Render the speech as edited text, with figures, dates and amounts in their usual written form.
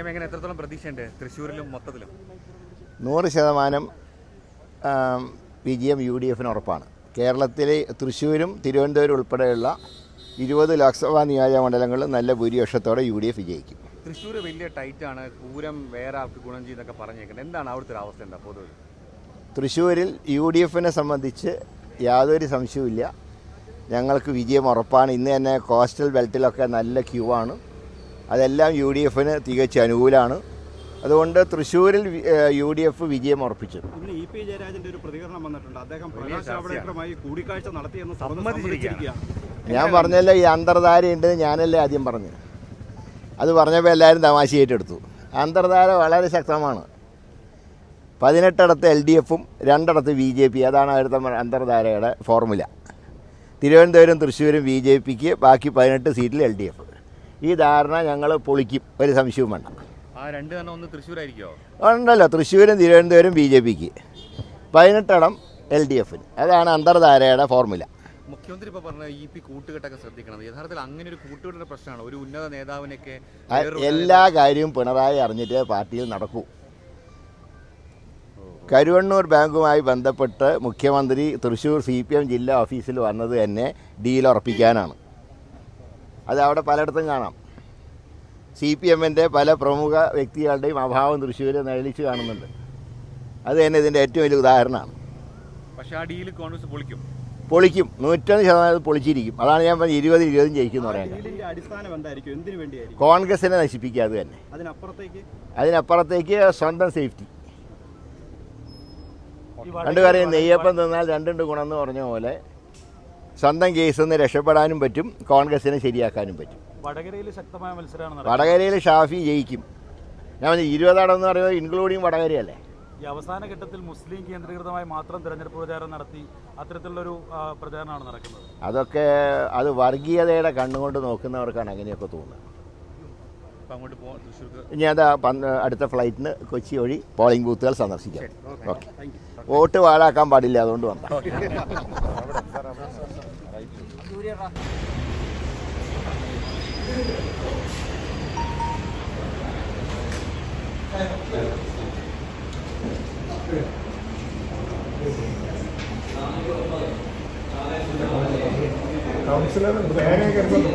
എങ്ങനെ എത്രത്തോളം പ്രതീക്ഷയുണ്ട് തൃശ്ശൂരിലും മൊത്തത്തിലും? 100% വിജയം UDFന് ഉറപ്പാണ്. കേരളത്തിലെ തൃശ്ശൂരും തിരുവനന്തപുരം ഉൾപ്പെടെയുള്ള 20 ലോക്സഭാ നിയോജക മണ്ഡലങ്ങളിൽ നല്ല ഭൂരിപക്ഷത്തോടെ UDF വിജയിക്കും. തൃശ്ശൂർ വലിയ ടൈറ്റാണ്, പൂരം വേറെ ആൾക്ക് ഗുണം ചെയ്യുന്നൊക്കെ പറഞ്ഞേക്കുന്നത്. എന്താണ് അവിടുത്തെ അവസ്ഥ? എന്താ പൊതുവെ തൃശ്ശൂരിൽ UDFനെ സംബന്ധിച്ച് യാതൊരു സംശയവുമില്ല, ഞങ്ങൾക്ക് വിജയം ഉറപ്പാണ്. ഇന്ന് തന്നെ കോസ്റ്റൽ ബെൽറ്റിലൊക്കെ നല്ല ക്യൂ ആണ്. അതെല്ലാം UDFന് തികച്ചും അനുകൂലമാണ്. അതുകൊണ്ട് തൃശ്ശൂരിൽ UDF വിജയം ഉറപ്പിച്ചു. ഇന്ന് EP ജയരാജന്റെ ഒരു പ്രതികരണം വന്നിട്ടുണ്ട്. അദ്ദേഹം പ്രകാശ് ജാവ്ദേക്കറുമായി കൂടിക്കാഴ്ച നടത്തിയെന്ന് സമ്മതിച്ചിരിക്കുകയാണ്. ഞാൻ പറഞ്ഞല്ലോ, ഈ അന്തർധാരയുണ്ടെന്ന് ഞാനല്ലേ ആദ്യം പറഞ്ഞു. അത് പറഞ്ഞപ്പോൾ എല്ലാവരും തമാശയായിട്ടെടുത്തു. അന്തർധാര വളരെ ശക്തമാണ്. 18 LDFും 2 BJP. അതാണ് അടുത്ത അന്തർധാരയുടെ ഫോർമുല. തിരുവനന്തപുരം തൃശ്ശൂരും BJPക്ക്, ബാക്കി 18 സീറ്റിൽ LDF. ഈ ധാരണ ഞങ്ങൾ പൊളിക്കും, ഒരു സംശയവും വേണ്ട. ഉണ്ടല്ലോ, തൃശ്ശൂരും തിരുവനന്തപുരം BJPക്ക്, 18 LDFന്. അതാണ് അന്തർധാരയുടെ ഫോർമുല. മുഖ്യമന്ത്രി ഇപ്പോൾ പറഞ്ഞ EP കൂട്ടുകെട്ടൊക്കെ ശ്രദ്ധിക്കണം. യഥാർത്ഥത്തിൽ അങ്ങനെ ഒരു കൂട്ടുകെട്ടിന്റെ പ്രശ്നമാണ്. ഒരു ഉന്നത നേതാവിനൊക്കെ എല്ലാ കാര്യവും പിണറായി അറിഞ്ഞിട്ടേ പാർട്ടിയിൽ നടക്കൂ. കരുവണ്ണൂർ ബാങ്കുമായി ബന്ധപ്പെട്ട് മുഖ്യമന്ത്രി തൃശ്ശൂർ CPM ജില്ലാ ഓഫീസിൽ വന്നത് തന്നെ ഡീൽ ഉറപ്പിക്കാനാണ്. അത് അവിടെ പലയിടത്തും കാണാം. CPMൻ്റെ പല പ്രമുഖ വ്യക്തികളുടെയും അഭാവം തൃശ്ശൂർ നിഴലിച്ച് കാണുന്നുണ്ട്. അത് തന്നെ ഇതിൻ്റെ ഏറ്റവും വലിയ ഉദാഹരണമാണ്. പക്ഷേ ആ ഡീൽ കോൺഗ്രസ് പൊളിക്കും, 101% പൊളിച്ചിരിക്കും. അതാണ് ഞാൻ പറഞ്ഞത്, 20-20 ജയിക്കുമെന്ന് പറയാൻ. കോൺഗ്രസിനെ നശിപ്പിക്കുക, അത് തന്നെ. അതിനപ്പുറത്തേക്ക് സ്വന്തം സേഫ്റ്റി. രണ്ടു കാര്യം, നെയ്യപ്പം തിന്നാൽ രണ്ടുണ്ട് ഗുണമെന്ന് പറഞ്ഞ പോലെ സ്വന്തം കേസിൽ നിന്ന് രക്ഷപ്പെടാനും പറ്റും, കോൺഗ്രസിനെ ശരിയാക്കാനും പറ്റും. വടകരയിൽ ശക്തമായ മത്സരമാണ്. വടകരയിൽ ഷാഫി ജയിക്കും. ഞാൻ 20 എന്ന് പറയുന്നത് ഇൻക്ലൂഡിങ് വടകരയല്ലേ. ഈ അവസാന ഘട്ടത്തിൽ മുസ്ലിം കേന്ദ്രീകൃതമായി മാത്രം തെരഞ്ഞെടുപ്പ് പ്രചാരണം നടത്തി അത്തരത്തിലുള്ളൊരു പ്രചാരണമാണ് നടക്കുന്നത്. അതൊക്കെ അത് വർഗീയതയുടെ കണ്ണുകൊണ്ട് നോക്കുന്നവർക്കാണ് അങ്ങനെയൊക്കെ തോന്നുന്നത്. ഇനി അത് അടുത്ത ഫ്ലൈറ്റിന് കൊച്ചി വഴി പോളിംഗ് ബൂത്തുകൾ സന്ദർശിക്കാം. ഓക്കെ, വോട്ട് പാഴാക്കാൻ പാടില്ല, അതുകൊണ്ട് വന്ന കൗൺസിലർ തേങ്ങയൊക്കെ എടുത്തോണ്ട്